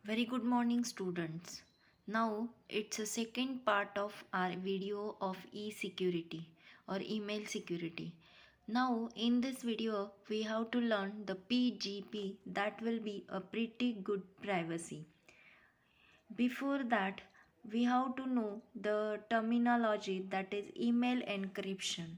Very good morning, students. Now it's a second part of our video of e-security or email security. Now in this video we have to learn the PGP, that will be a pretty good privacy. Before that, we have to know the terminology, that is email encryption.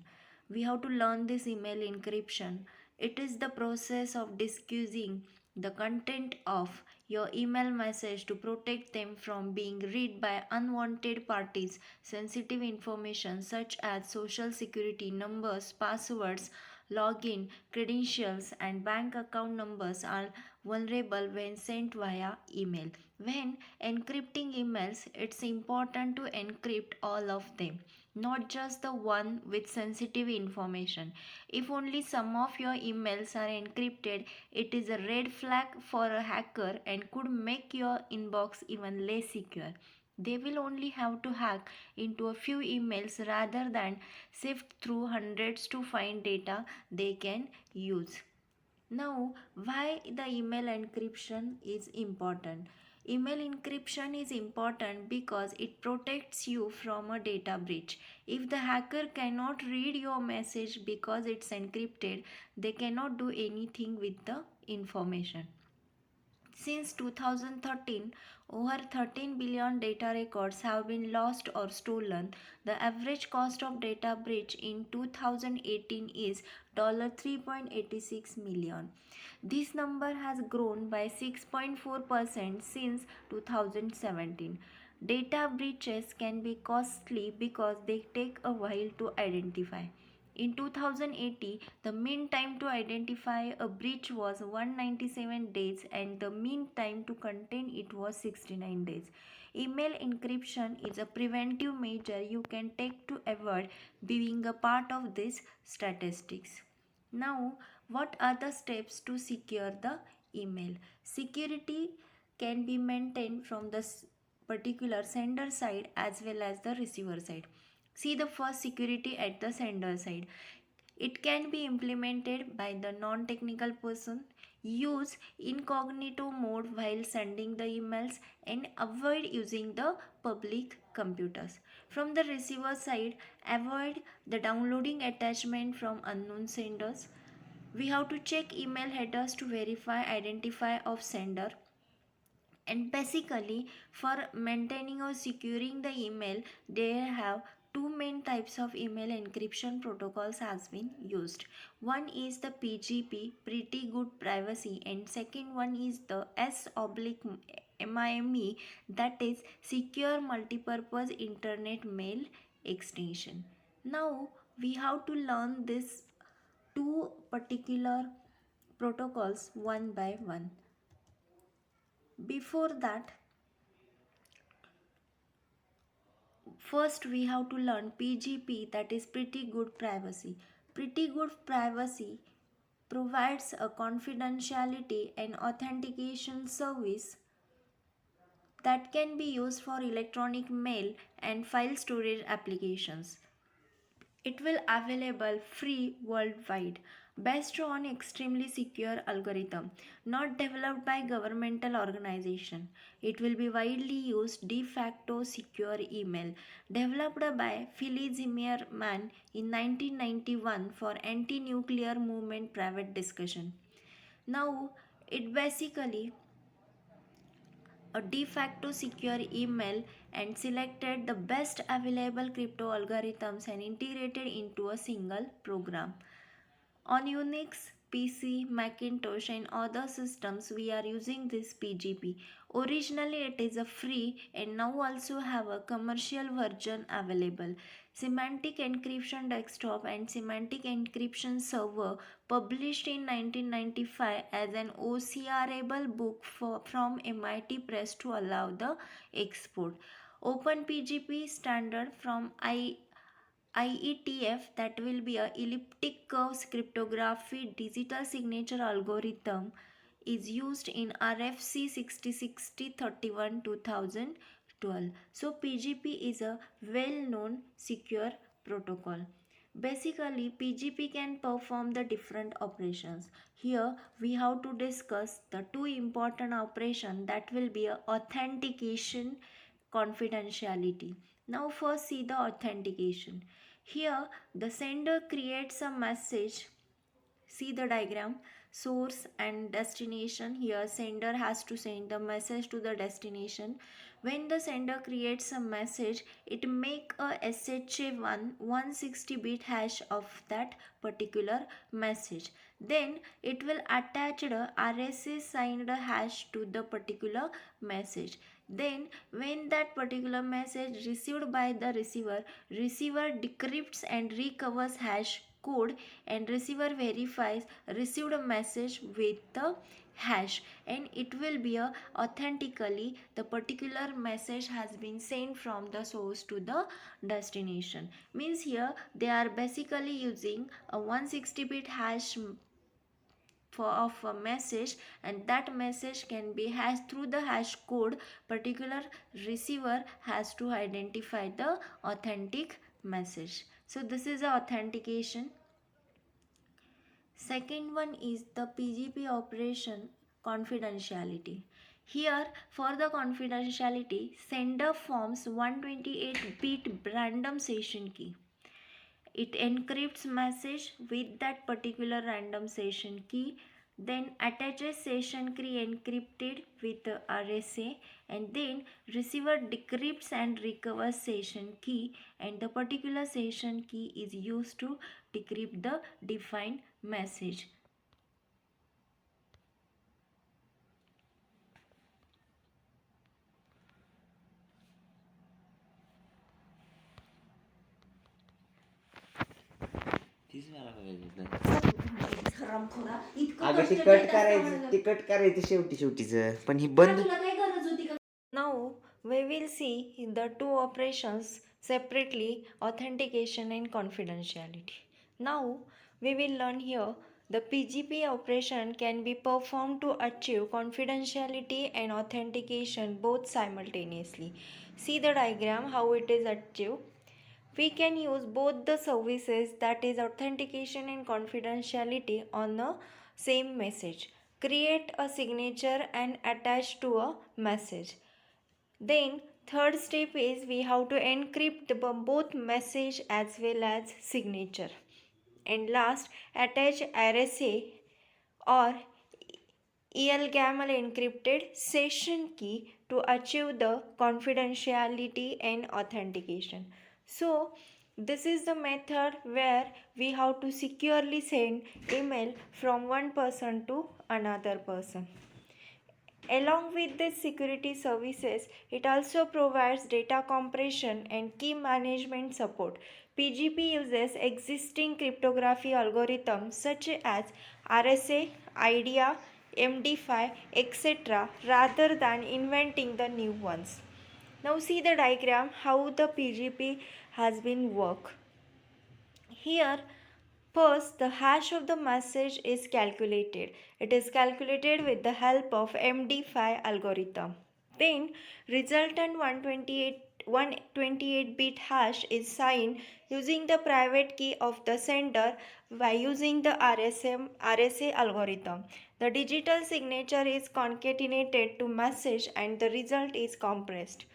We have to learn this email encryption. It is the process of disguising the content of your email message to protect them from being read by unwanted parties. Sensitive information such as social security numbers, passwords, login credentials, and bank account numbers are vulnerable when sent via email. When encrypting emails, it's important to encrypt all of them, not just the one with sensitive information. If only some of your emails are encrypted, it is a red flag for a hacker and could make your inbox even less secure. They will only have to hack into a few emails rather than sift through hundreds to find data they can use. Now, why the email encryption is important? Email encryption is important because it protects you from a data breach. If the hacker cannot read your message because it's encrypted, they cannot do anything with the information. Since 2013, over 13 billion data records have been lost or stolen. The average cost of data breach in 2018 is $3.86 million. This number has grown by 6.4% since 2017. Data breaches can be costly because they take a while to identify. In 2018, the mean time to identify a breach was 197 days and the mean time to contain it was 69 days. Email encryption is a preventive measure you can take to avoid being a part of these statistics. Now, what are the steps to secure the email? Security can be maintained from the particular sender side as well as the receiver side. See the first, security at the sender side. It can be implemented by the non-technical person. Use incognito mode while sending the emails and avoid using the public computers. From the receiver side, avoid the downloading attachment from unknown senders. We have to check email headers to verify identify of sender. And basically, for maintaining or securing the email, there have two main types of email encryption protocols has been used. One is the PGP, pretty good privacy, and second one is the S oblique MIME, that is secure multipurpose internet mail extension. Now we have to learn this two particular protocols one by one. Before that, first we have to learn PGP, that is pretty good privacy. Pretty good privacy provides a confidentiality and authentication service that can be used for electronic mail and file storage applications. It will available free worldwide based on extremely secure algorithm not developed by governmental organization. It will be widely used de facto secure email developed by Philly Zimmermann in 1991 for anti-nuclear movement private discussion. Now it basically a de facto secure email and selected the best available crypto algorithms and integrated into a single program. On Unix, PC, Macintosh and other systems we are using this PGP. Originally it is a free and now also have a commercial version available. Semantic Encryption Desktop and Semantic Encryption Server published in 1995 as an OCRable book from MIT Press to allow the export. OpenPGP standard from IETF, that will be a elliptic curves cryptography digital signature algorithm, is used in RFC 606031 2012. So PGP is a well known secure protocol. Basically, PGP can perform the different operations. Here we have to discuss the two important operations, that will be authentication, confidentiality. Now first see the authentication. Here the sender creates a message. See the diagram, source and destination. Here sender has to send the message to the destination. When the sender creates a message, it make a SHA-1 160-bit hash of that particular message. Then it will attach the RSA signed hash to the particular message. Then when that particular message received by the receiver decrypts and recovers hash code, and receiver verifies received a message with the hash, and it will be authentically the particular message has been sent from the source to the destination. Means here they are basically using a 160-bit hash of a message, and that message can be hashed through the hash code. Particular receiver has to identify the authentic message. So this is the authentication. Second one is the PGP operation, confidentiality. Here for the confidentiality, sender forms 128-bit random session key. It encrypts message with that particular random session key, then attaches session key encrypted with the RSA, and then receiver decrypts and recovers session key, and the particular session key is used to decrypt the defined message. अगं ते cut करायचं, ते cut करायचं शेवटीच, पण ही बंद. Now we will see the two operations separately, authentication and confidentiality. Now we will learn here the PGP operation can be performed to achieve confidentiality and authentication both simultaneously. See the diagram how it is achieved. We can use both the services, that is authentication and confidentiality, on the same message. Create a signature and attach to a message. Then third step is we have to encrypt the both message as well as signature. And last, attach RSA or ELGAML encrypted session key to achieve the confidentiality and authentication. So this is the method where we have to securely send email from one person to another person. Along with these security services, it also provides data compression and key management support. PGP uses existing cryptography algorithms such as RSA, IDEA, MD5, etc. rather than inventing the new ones. Now see the diagram how the PGP has been work. Here first, the hash of the message is calculated. It is calculated with the help of MD5 algorithm. Then, resultant 128-bit hash is signed using the private key of the sender by using the RSA algorithm. The digital signature is concatenated to message and the result is compressed.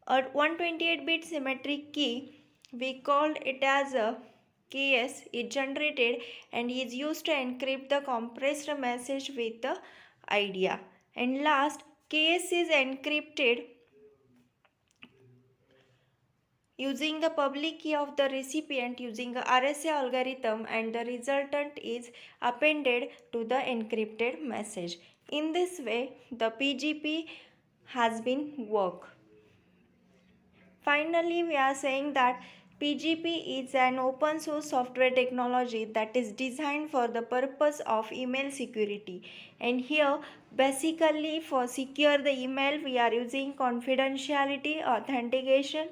A 128-bit symmetric key, we called it as a KS, is generated and is used to encrypt the compressed message with the IDEA. And last, KS is encrypted using the public key of the recipient using a RSA algorithm, and the resultant is appended to the encrypted message. In this way, the PGP has been worked. Finally, we are saying that PGP is an open source software technology that is designed for the purpose of email security. And here, basically for secure the email, we are using confidentiality, authentication,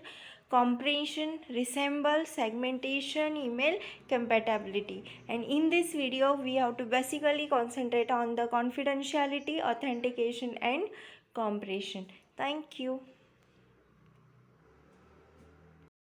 compression, resemble, segmentation, email compatibility. And in this video, we have to basically concentrate on the confidentiality, authentication and compression. Thank you.